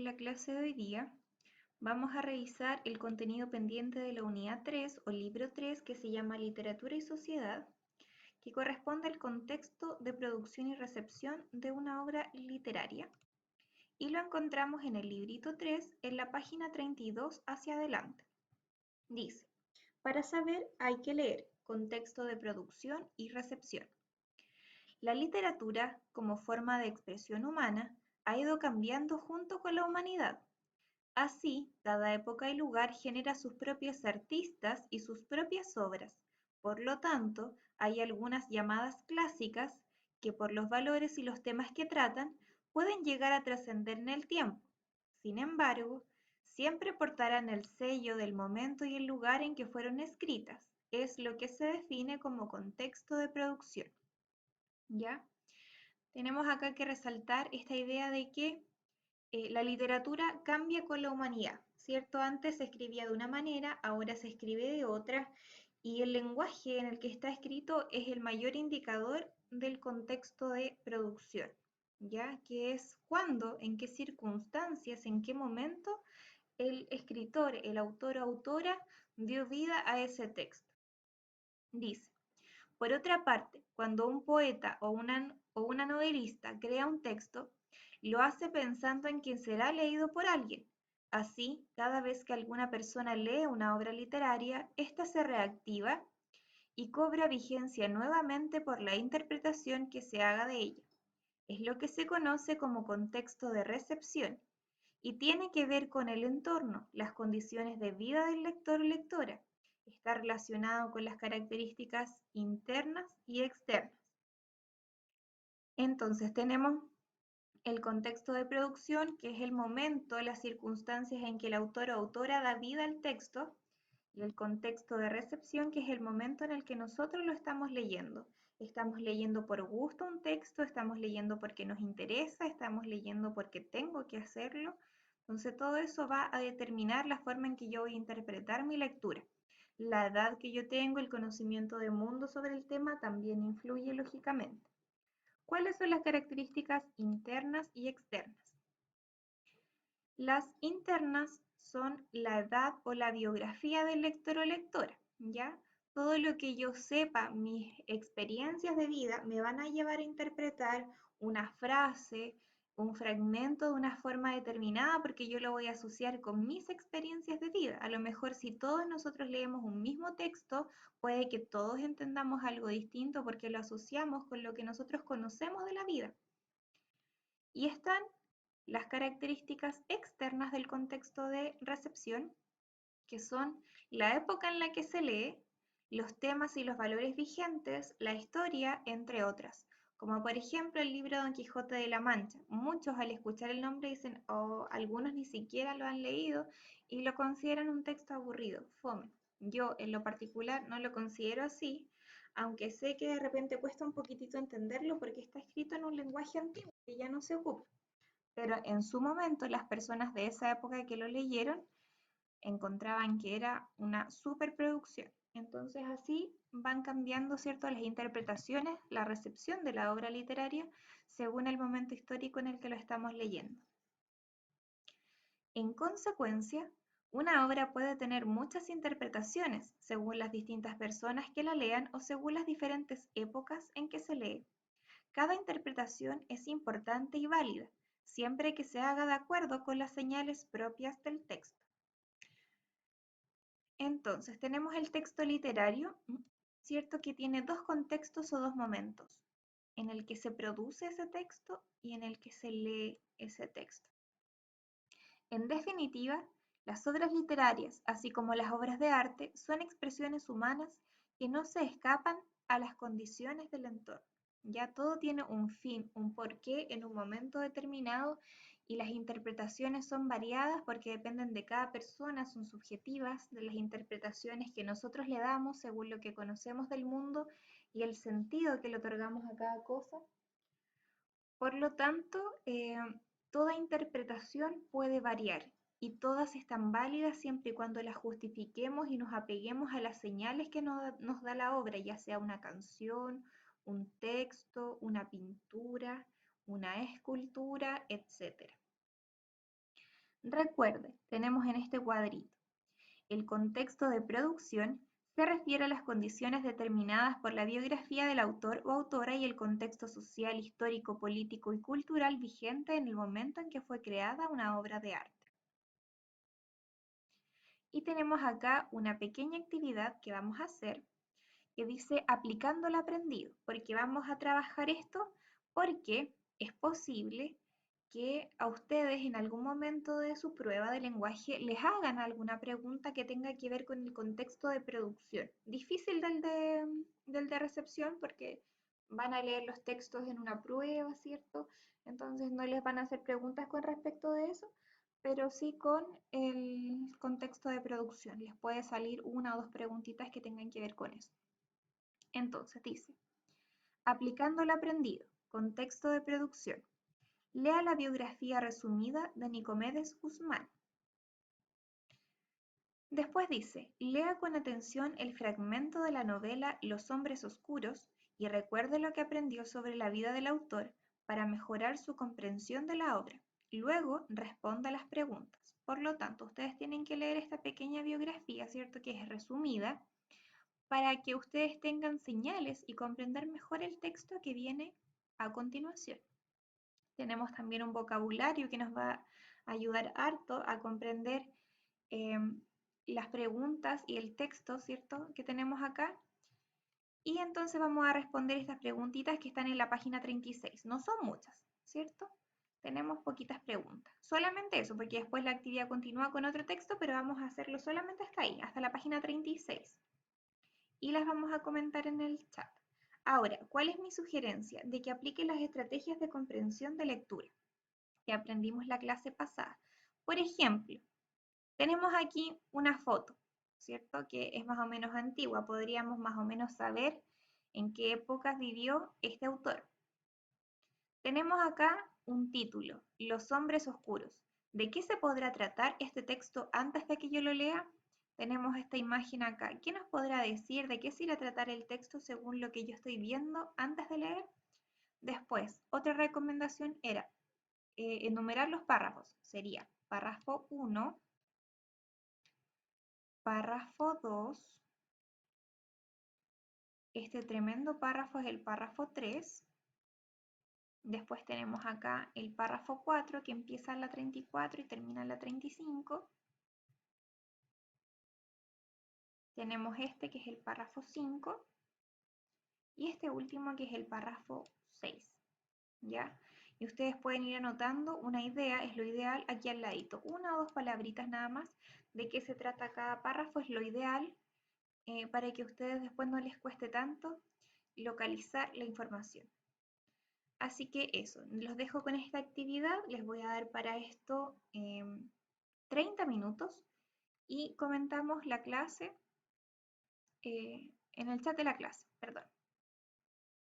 la clase de hoy día, vamos a revisar el contenido pendiente de la unidad 3 o libro 3 que se llama Literatura y Sociedad, que corresponde al contexto de producción y recepción de una obra literaria. Y lo encontramos en el librito 3 en la página 32 hacia adelante. Dice, para saber hay que leer contexto de producción y recepción. La literatura, como forma de expresión humana, ha ido cambiando junto con la humanidad. Así, cada época y lugar genera sus propios artistas y sus propias obras. Por lo tanto, hay algunas llamadas clásicas que por los valores y los temas que tratan pueden llegar a trascender en el tiempo. Sin embargo, siempre portarán el sello del momento y el lugar en que fueron escritas. Es lo que se define como contexto de producción. ¿Ya? Tenemos acá que resaltar esta idea de que la literatura cambia con la humanidad, ¿cierto? Antes se escribía de una manera, ahora se escribe de otra, y el lenguaje en el que está escrito es el mayor indicador del contexto de producción, ¿ya? Que es cuándo, en qué circunstancias, en qué momento el escritor, el autor o autora dio vida a ese texto. Dice, por otra parte, cuando un poeta o una novelista crea un texto, lo hace pensando en quien será leído por alguien. Así, cada vez que alguna persona lee una obra literaria, ésta se reactiva y cobra vigencia nuevamente por la interpretación que se haga de ella. Es lo que se conoce como contexto de recepción y tiene que ver con el entorno, las condiciones de vida del lector o lectora. Está relacionado con las características internas y externas. Entonces tenemos el contexto de producción, que es el momento, las circunstancias en que el autor o autora da vida al texto, y el contexto de recepción, que es el momento en el que nosotros lo estamos leyendo. Estamos leyendo por gusto un texto, estamos leyendo porque nos interesa, estamos leyendo porque tengo que hacerlo. Entonces todo eso va a determinar la forma en que yo voy a interpretar mi lectura. La edad que yo tengo, el conocimiento de mundo sobre el tema también influye lógicamente. ¿Cuáles son las características internas y externas? Las internas son la edad o la biografía del lector o lectora, ¿ya? Todo lo que yo sepa, mis experiencias de vida, me van a llevar a interpretar una frase, un fragmento de una forma determinada, porque yo lo voy a asociar con mis experiencias de vida. A lo mejor si todos nosotros leemos un mismo texto, puede que todos entendamos algo distinto porque lo asociamos con lo que nosotros conocemos de la vida. Y están las características externas del contexto de recepción, que son la época en la que se lee, los temas y los valores vigentes, la historia, entre otras. Como por ejemplo el libro Don Quijote de la Mancha. Muchos al escuchar el nombre dicen, oh, algunos ni siquiera lo han leído y lo consideran un texto aburrido, fome. Yo en lo particular no lo considero así, aunque sé que de repente cuesta un poquitito entenderlo porque está escrito en un lenguaje antiguo que ya no se ocupa. Pero en su momento las personas de esa época que lo leyeron encontraban que era una superproducción. Entonces así van cambiando, ¿cierto?, las interpretaciones, la recepción de la obra literaria según el momento histórico en el que lo estamos leyendo. En consecuencia, una obra puede tener muchas interpretaciones según las distintas personas que la lean o según las diferentes épocas en que se lee. Cada interpretación es importante y válida, siempre que se haga de acuerdo con las señales propias del texto. Entonces, tenemos el texto literario, ¿cierto? Que tiene dos contextos o dos momentos, en el que se produce ese texto y en el que se lee ese texto. En definitiva, las obras literarias, así como las obras de arte, son expresiones humanas que no se escapan a las condiciones del entorno. Ya todo tiene un fin, un porqué en un momento determinado y las interpretaciones son variadas porque dependen de cada persona, son subjetivas, de las interpretaciones que nosotros le damos según lo que conocemos del mundo y el sentido que le otorgamos a cada cosa. Por lo tanto, toda interpretación puede variar y todas están válidas siempre y cuando las justifiquemos y nos apeguemos a las señales que nos da la obra, ya sea una canción, un texto, una pintura, una escultura, etc. Recuerde, tenemos en este cuadrito, el contexto de producción se refiere a las condiciones determinadas por la biografía del autor o autora y el contexto social, histórico, político y cultural vigente en el momento en que fue creada una obra de arte. Y tenemos acá una pequeña actividad que vamos a hacer que dice aplicando lo aprendido, porque vamos a trabajar esto porque es posible que a ustedes en algún momento de su prueba de lenguaje les hagan alguna pregunta que tenga que ver con el contexto de producción. Difícil del de recepción porque van a leer los textos en una prueba, ¿cierto? Entonces no les van a hacer preguntas con respecto de eso, pero sí con el contexto de producción. Les puede salir una o dos preguntitas que tengan que ver con eso. Entonces dice, aplicando lo aprendido, contexto de producción. Lea la biografía resumida de Nicomedes Guzmán. Después dice, lea con atención el fragmento de la novela Los hombres oscuros y recuerde lo que aprendió sobre la vida del autor para mejorar su comprensión de la obra. Luego responda las preguntas. Por lo tanto, ustedes tienen que leer esta pequeña biografía, ¿cierto? Que es resumida, para que ustedes tengan señales y comprender mejor el texto que viene a continuación. Tenemos también un vocabulario que nos va a ayudar harto a comprender las preguntas y el texto, ¿cierto?, que tenemos acá. Y entonces vamos a responder estas preguntitas que están en la página 36. No son muchas, ¿cierto? Tenemos poquitas preguntas. Solamente eso, porque después la actividad continúa con otro texto, pero vamos a hacerlo solamente hasta ahí, hasta la página 36. Y las vamos a comentar en el chat. Ahora, ¿cuál es mi sugerencia? De que aplique las estrategias de comprensión de lectura que aprendimos la clase pasada. Por ejemplo, tenemos aquí una foto, ¿cierto? Que es más o menos antigua. Podríamos más o menos saber en qué épocas vivió este autor. Tenemos acá un título, Los hombres oscuros. ¿De qué se podrá tratar este texto antes de que yo lo lea? Tenemos esta imagen acá. ¿Qué nos podrá decir de qué se irá a tratar el texto según lo que yo estoy viendo antes de leer? Después, otra recomendación era enumerar los párrafos. Sería párrafo 1, párrafo 2, este tremendo párrafo es el párrafo 3, después tenemos acá el párrafo 4 que empieza en la 34 y termina en la 35, tenemos este que es el párrafo 5 y este último que es el párrafo 6, ¿ya? Y ustedes pueden ir anotando una idea, es lo ideal, aquí al ladito, una o dos palabritas nada más, de qué se trata cada párrafo, es lo ideal, para que a ustedes después no les cueste tanto localizar la información. Así que eso, los dejo con esta actividad, les voy a dar para esto 30 minutos y comentamos la clase en el chat de la clase, perdón.